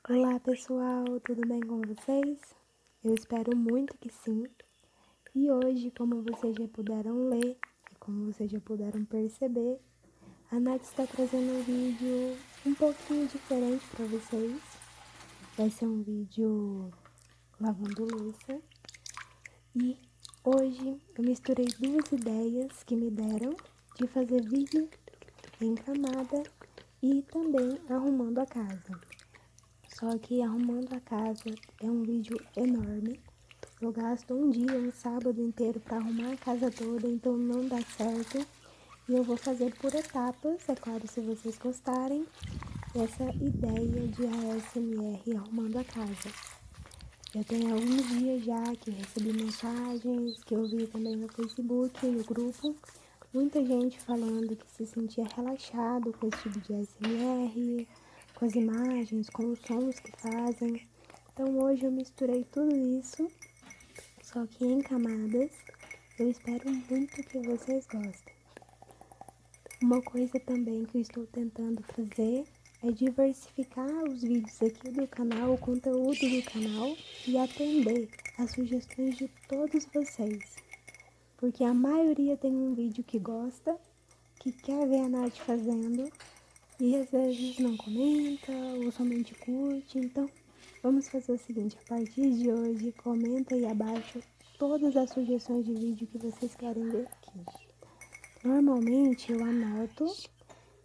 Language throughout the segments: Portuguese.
Olá pessoal, tudo bem com vocês? Eu espero muito que sim. E hoje, como vocês já puderam ler e como vocês já puderam perceber, a Nath está trazendo um vídeo um pouquinho diferente para vocês. Vai ser um vídeo lavando louça. E hoje eu misturei duas ideias que me deram de fazer vídeo em camada e também arrumando a casa. Só que arrumando a casa é um vídeo enorme. Eu gasto um dia, um sábado inteiro para arrumar a casa toda, então não dá certo. E eu vou fazer por etapas, é claro, se vocês gostarem, essa ideia de ASMR arrumando a casa. Já tem alguns dias já que eu recebi mensagens, que eu vi também no Facebook, no grupo, muita gente falando que se sentia relaxado com esse tipo de ASMR, com as imagens, com os sons que fazem. Então hoje eu misturei tudo isso, só que em camadas. Eu espero muito que vocês gostem. Uma coisa também que eu estou tentando fazer é diversificar os vídeos aqui do canal, o conteúdo do canal e atender às sugestões de todos vocês. Porque a maioria tem um vídeo que gosta, que quer ver a Nath fazendo e às vezes não comenta ou somente curte. Então vamos fazer o seguinte, a partir de hoje comenta aí abaixo todas as sugestões de vídeo que vocês querem ver aqui. Normalmente eu anoto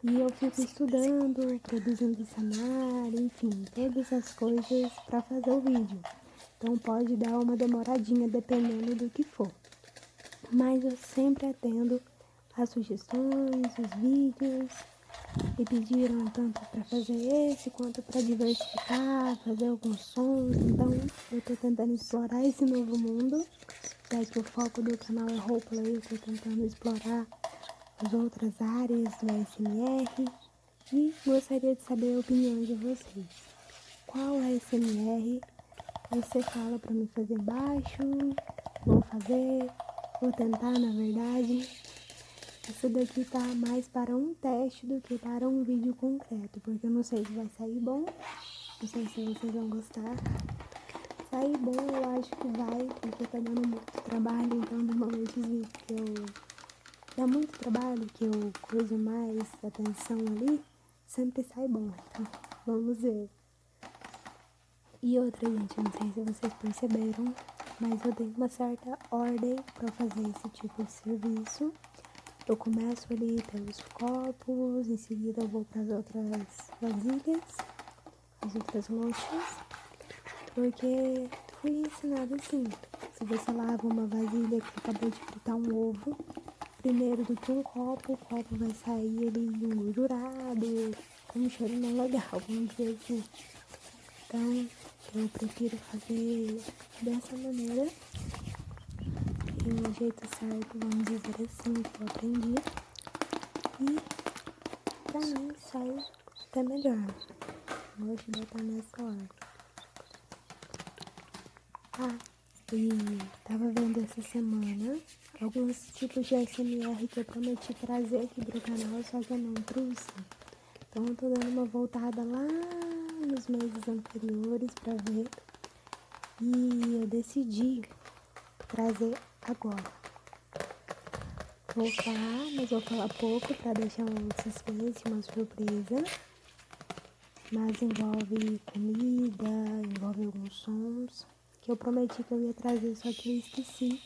e eu fico estudando, produzindo cenário, enfim, todas as coisas para fazer o vídeo. Então pode dar uma demoradinha dependendo do que for. Mas eu sempre atendo as sugestões, os vídeos. Me pediram tanto para fazer esse quanto para diversificar, fazer alguns sons. Então eu tô tentando explorar esse novo mundo. Já que o foco do canal é roleplay, eu tô tentando explorar as outras áreas do ASMR e gostaria de saber a opinião de vocês. Qual ASMR você fala para me fazer embaixo? Vou fazer, vou tentar na verdade. Isso daqui tá mais para um teste do que para um vídeo concreto, porque eu não sei se vai sair bom, não sei se vocês vão gostar. Sair bom eu acho que vai, porque tá dando muito trabalho, então normalmente os vídeos que eu dá muito trabalho, que eu coiso mais atenção ali, sempre sai bom. Então, vamos ver. E outra, gente, não sei se vocês perceberam, mas eu dei uma certa ordem para fazer esse tipo de serviço. Eu começo ali pelos copos, em seguida eu vou para as outras vasilhas, as outras louças, porque fui ensinada assim. Se você lava uma vasilha que acabou de fritar um ovo, primeiro do que um copo, o copo vai sair ali engordurado, com um cheiro não legal, vamos dizer assim. Então, eu prefiro fazer dessa maneira, tem um jeito certo, vamos dizer assim, que eu aprendi. E pra mim sai até melhor. Gosto de botar nessa hora. E tava vendo essa semana alguns tipos de ASMR que eu prometi trazer aqui pro canal, só que eu não trouxe. Então eu tô dando uma voltada lá nos meses anteriores pra ver. E eu decidi trazer agora. Vou falar, mas vou falar pouco pra deixar um suspense, uma surpresa. Mas envolve comida, envolve alguns sons que eu prometi que eu ia trazer, só que eu esqueci.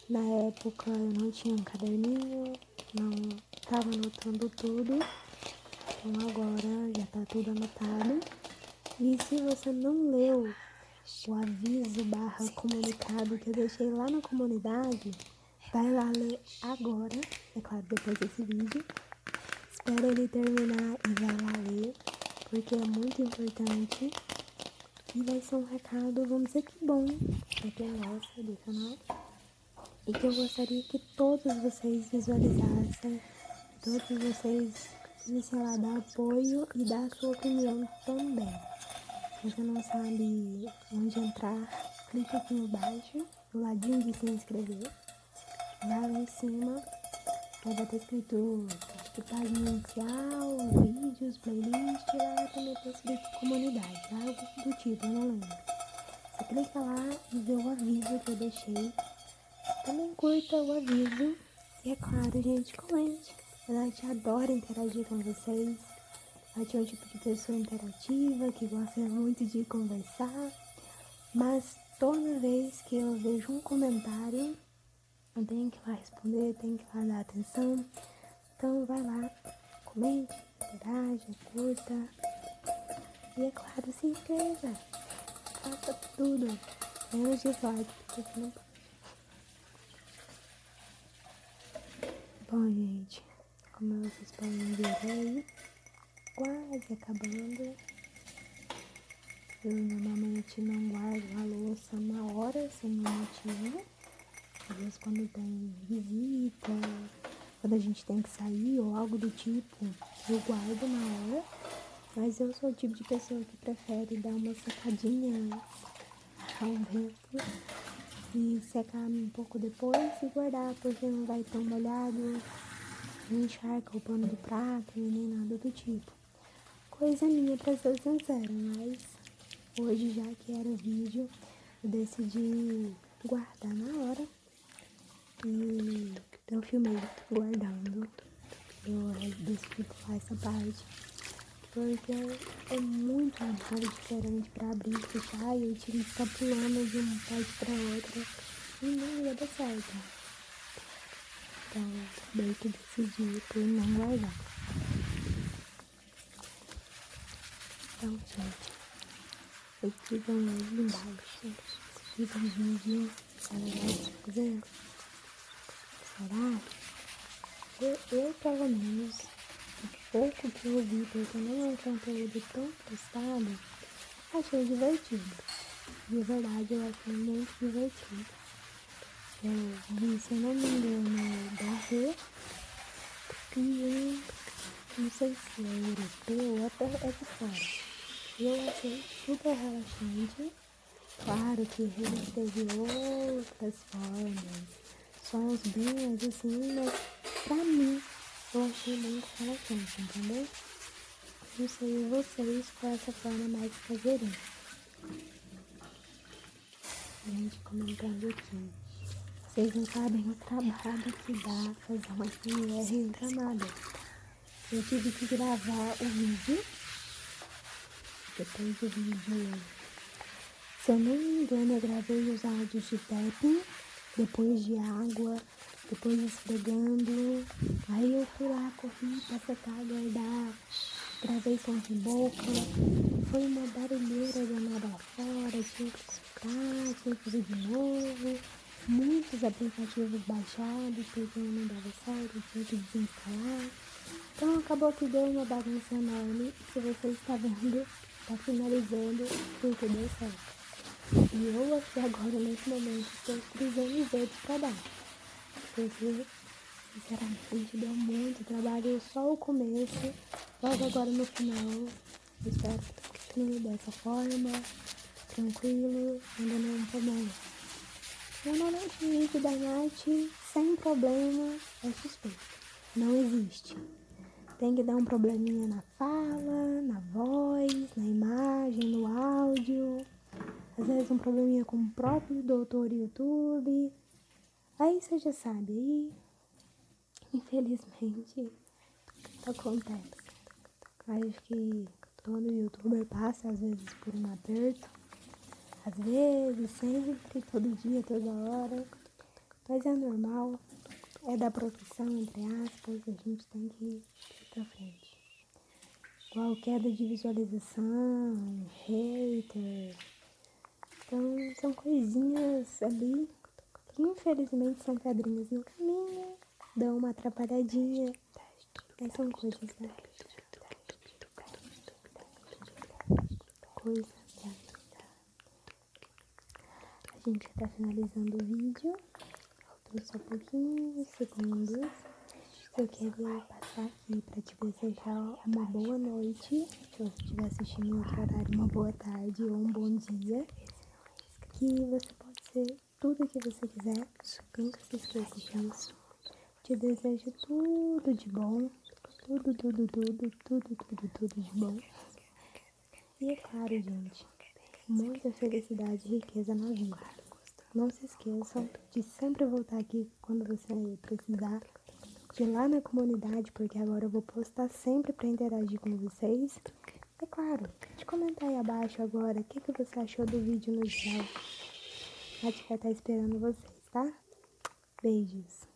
Na época eu não tinha um caderninho, não tava anotando tudo. Então agora já tá tudo anotado. E se você não leu o aviso barra comunicado que eu deixei lá na comunidade, vai lá ler agora, é claro, depois desse vídeo. Espera ele terminar e vai lá ler, porque é muito importante. E vai ser um recado, vamos dizer que bom, pra quem gosta do canal. E que eu gostaria que todos vocês visualizassem, todos vocês comecem lá a dar apoio e dar a sua opinião também. Se você não sabe onde entrar, clica aqui embaixo, do ladinho de se inscrever. Lá em cima vai estar escrito, acho que página inicial, vídeos, playlist, lá também tem escrito comunidade, algo do tipo, eu não lembro. Você clica lá e vê o aviso que eu deixei. Também curta o aviso. E é claro, gente, comente. A gente adora interagir com vocês. A gente é um tipo de pessoa interativa, que gosta muito de conversar. Mas toda vez que eu vejo um comentário, eu tenho que ir lá responder, tenho que ir lá dar atenção. Então vai lá, comente, interaja, curta. E é claro, se inscreva. Faça tudo. Menos dislike, porque não. Bom, gente, como vocês podem ver aí, quase acabando. Eu normalmente não guardo a louça na hora, sem um motivo. Às vezes quando tem visita, quando a gente tem que sair ou algo do tipo, eu guardo na hora. Mas eu sou o tipo de pessoa que prefere dar uma secadinha ao vento e secar um pouco depois e guardar, porque não vai tão molhado, não encharca o pano do prato e nem nada do tipo. Coisa minha, pra ser sincera, mas hoje, já que era vídeo, eu decidi guardar na hora e eu filmei guardando. Eu decidi pular essa parte porque é muito diferente pra abrir e fechar, e eu tive que ficar pulando de uma parte pra outra e não ia dar certo. Então, acabei que decidi por não guardar. Então, gente, vocês ficam aí embaixo. Se fica um vídeo, é legal de fazer? Será? Eu pelo menos, o pouco que eu vi, porque não é um conteúdo tão postado, achei divertido. De verdade, eu achei muito divertido. Eu vi, se eu não me engano, da Rê e não sei se é europeu ou até é de fora. Eu achei super relaxante. Claro que ele teve outras formas, sons bem mais assim, mas pra mim eu achei muito relaxante, entendeu? Não sei vocês com essa forma mais caseirinha. Gente, comentando aqui. Vocês não sabem o trabalho que dá fazer uma SMR em camada. Eu tive que gravar o vídeo. Depois do vídeo, se eu não me engano, eu gravei os áudios de tapping, depois de água, depois esfregando. Aí eu fui lá, corri pra secar, guardar, gravei som de boca. Foi uma barulheira danada lá fora, tinha que colocar, tinha que fazer de novo. Muitos aplicativos baixados, porque não dava certo, tinha que desinstalar. Então acabou que deu uma bagunça enorme. Se você está vendo, está finalizando, porque deu certo. E eu aqui agora, nesse momento, estou cruzando os dedos para dar. Porque, sinceramente, deu muito trabalho, só o começo. Logo agora no final, eu espero que continue dessa forma, tranquilo, ainda não é um problema. Normalmente o vídeo da Nath, sem problema, é suspeito. Não existe. Tem que dar um probleminha na fala, na voz, na imagem, no áudio. Às vezes um probleminha com o próprio doutor YouTube. Aí você já sabe, aí infelizmente acontece. Acho que todo youtuber passa às vezes por um aperto. Às vezes, sempre, todo dia, toda hora. Mas é normal. É da profissão, entre aspas, a gente tem que ir pra frente. Igual queda de visualização, hater. Então, são coisinhas ali que infelizmente são pedrinhas no caminho, dão uma atrapalhadinha, mas são coisas da vida. Coisas da vida. A gente já tá finalizando o vídeo. Faltou só pouquinhos segundos. Eu queria passar aqui para te desejar uma boa noite. Se você estiver assistindo em outro horário, uma boa tarde ou um bom dia. Que você pode ser tudo o que você quiser. Nunca se esqueça disso. Te desejo tudo de bom. Tudo de bom. E é claro, gente, muita felicidade e riqueza na vida. Não se esqueçam de sempre voltar aqui quando você precisar, de ir lá na comunidade, porque agora eu vou postar sempre para interagir com vocês. É claro, de comentar aí abaixo agora o que você achou do vídeo no geral. A gente vai estar esperando vocês, tá? Beijos!